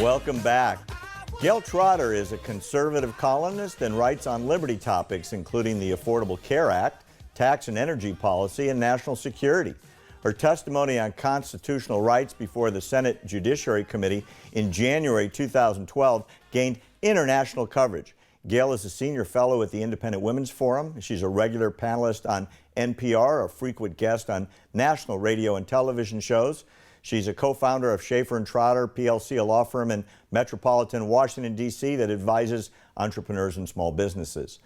Welcome back. Gayle Trotter is a conservative columnist and writes on liberty topics, including the Affordable Care Act, tax and energy policy, and national security. Her testimony on constitutional rights before the Senate Judiciary Committee in January 2012 gained international coverage. Gayle is a senior fellow at the Independent Women's Forum. She's a regular panelist on NPR, a frequent guest on national radio and television shows. She's a co-founder of Schaefer & Trotter, PLC, a law firm in metropolitan Washington, D.C. that advises entrepreneurs and small businesses.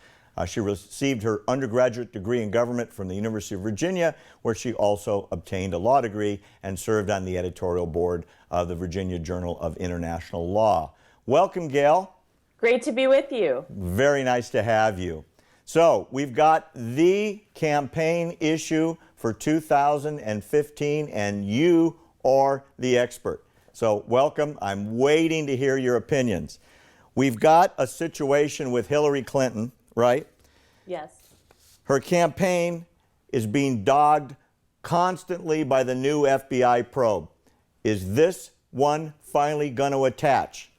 She received her undergraduate degree in government from the University of Virginia, where she also obtained a law degree and served on the editorial board of the Virginia Journal of International Law. Welcome, Gayle. Great to be with you. Very nice to have you. So we've got the campaign issue for 2015, and you are the expert. So welcome. I'm waiting to hear your opinions. We've got a situation with Hillary Clinton, right? Yes. Her campaign is being dogged constantly by the new FBI probe. Is this one finally going to attach?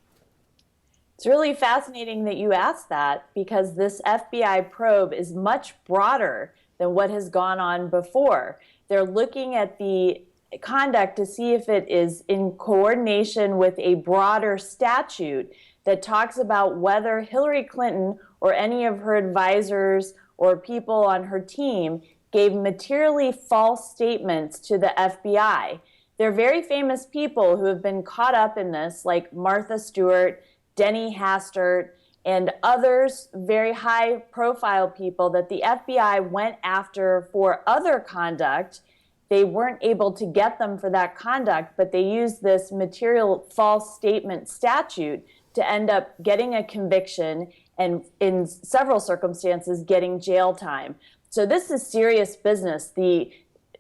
It's really fascinating that you asked that, because this FBI probe is much broader than what has gone on before. They're looking at the conduct to see if it is in coordination with a broader statute that talks about whether Hillary Clinton or any of her advisors or people on her team gave materially false statements to the FBI. They're very famous people who have been caught up in this, like Martha Stewart, Denny Hastert, and others, very high-profile people that the FBI went after for other conduct. They weren't able to get them for that conduct, but they used this material false statement statute to end up getting a conviction and, in several circumstances, getting jail time. So this is serious business. The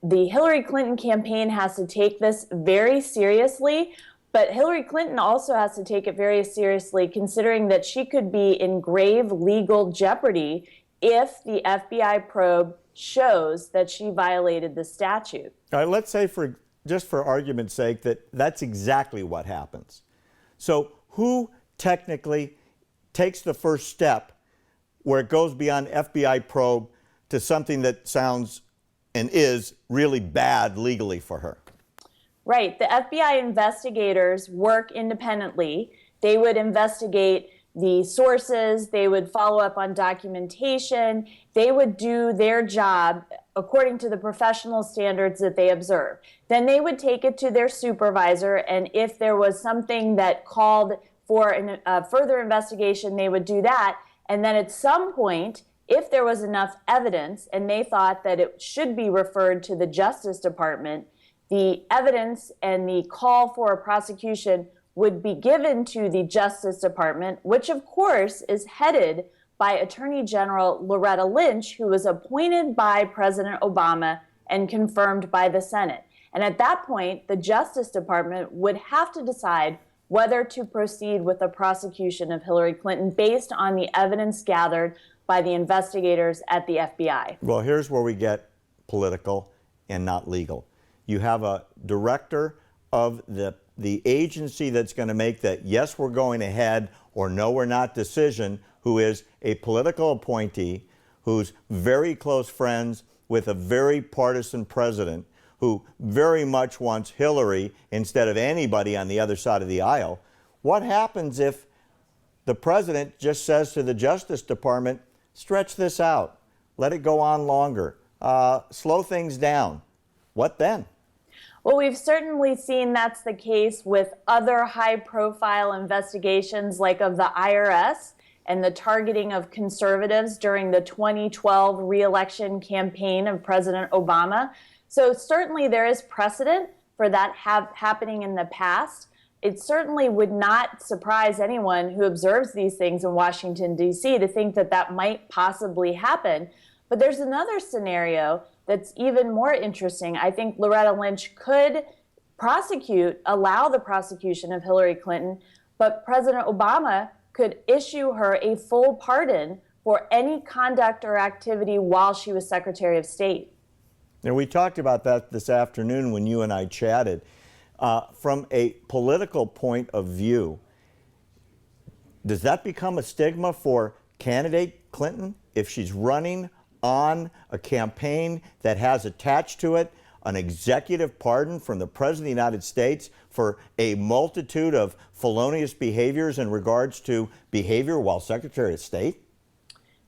Hillary Clinton campaign has to take this very seriously, but Hillary Clinton also has to take it very seriously, considering that she could be in grave legal jeopardy if the FBI probe shows that she violated the statute. All right, let's say, just for argument's sake, that that's exactly what happens. So who technically takes the first step where it goes beyond FBI probe to something that sounds and is really bad legally for her? Right. The FBI investigators work independently. They would investigate the sources, they would follow up on documentation, they would do their job according to the professional standards that they observe. Then they would take it to their supervisor, and if there was something that called for a further investigation, they would do that. And then at some point, if there was enough evidence and they thought that it should be referred to the Justice Department, the evidence and the call for a prosecution would be given to the Justice Department, which of course is headed by Attorney General Loretta Lynch, who was appointed by President Obama and confirmed by the Senate. And at that point, the Justice Department would have to decide whether to proceed with the prosecution of Hillary Clinton based on the evidence gathered by the investigators at the FBI. Well, here's where we get political and not legal. You have a director of the agency that's going to make that yes, we're going ahead or no, we're not decision, who is a political appointee, who's very close friends with a very partisan president, who very much wants Hillary instead of anybody on the other side of the aisle. What happens if the president just says to the Justice Department, stretch this out, let it go on longer, slow things down? What then? Well, we've certainly seen that's the case with other high-profile investigations, like of the IRS and the targeting of conservatives during the 2012 re-election campaign of President Obama. So certainly there is precedent for that happening in the past. It certainly would not surprise anyone who observes these things in Washington, D.C. to think that that might possibly happen. But there's another scenario that's even more interesting. I think Loretta Lynch could allow the prosecution of Hillary Clinton, but President Obama could issue her a full pardon for any conduct or activity while she was Secretary of State. And we talked about that this afternoon when you and I chatted. From a political point of view, does that become a stigma for candidate Clinton if she's running on a campaign that has attached to it an executive pardon from the President of the United States for a multitude of felonious behaviors in regards to behavior while Secretary of State?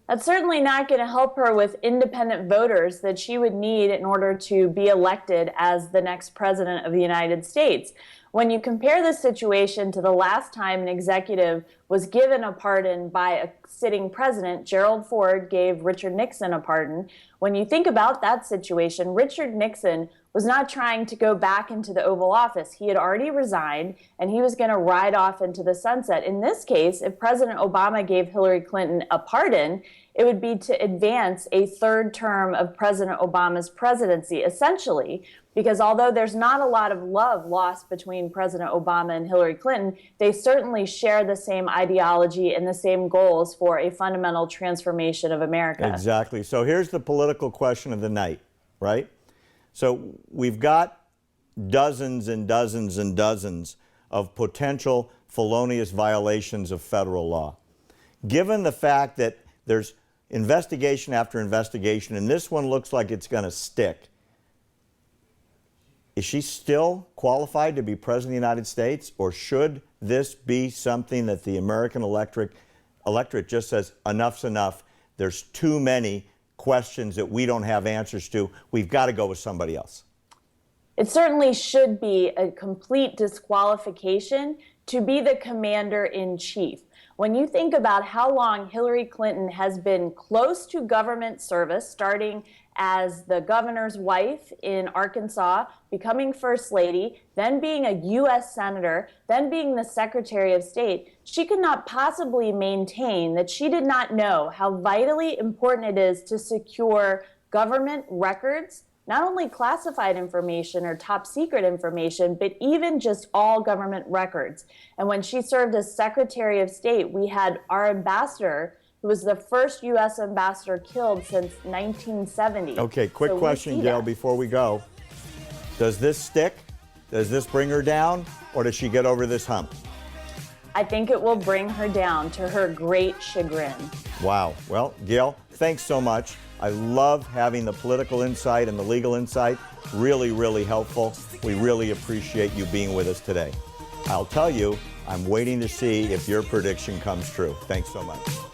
That's certainly not going to help her with independent voters that she would need in order to be elected as the next president of the United States. When you compare this situation to the last time an executive was given a pardon by a sitting president, Gerald Ford gave Richard Nixon a pardon. When you think about that situation, Richard Nixon was not trying to go back into the Oval Office. He had already resigned, and he was going to ride off into the sunset. In this case, if President Obama gave Hillary Clinton a pardon, it would be to advance a third term of President Obama's presidency, essentially, because although there's not a lot of love lost between President Obama and Hillary Clinton, they certainly share the same ideology and the same goals for a fundamental transformation of America. Exactly. So here's the political question of the night, right? So we've got dozens and dozens and dozens of potential felonious violations of federal law. Given the fact that there's investigation after investigation, and this one looks like it's going to stick, is she still qualified to be President of the United States, or should this be something that the American electorate just says, enough's enough, there's too many questions that we don't have answers to, we've got to go with somebody else? It certainly should be a complete disqualification to be the commander-in-chief. When you think about how long Hillary Clinton has been close to government service, starting as the governor's wife in Arkansas, becoming First Lady, then being a U.S. Senator, then being the Secretary of State, she could not possibly maintain that she did not know how vitally important it is to secure government records, not only classified information or top secret information, but even just all government records. And when she served as Secretary of State, we had our ambassador, who was the first U.S. ambassador killed since 1970. Okay, quick question, Gayle, before we go. Does this stick? Does this bring her down, or does she get over this hump? I think it will bring her down, to her great chagrin. Wow. Well, Gayle, thanks so much. I love having the political insight and the legal insight. Really, really helpful. We really appreciate you being with us today. I'll tell you, I'm waiting to see if your prediction comes true. Thanks so much.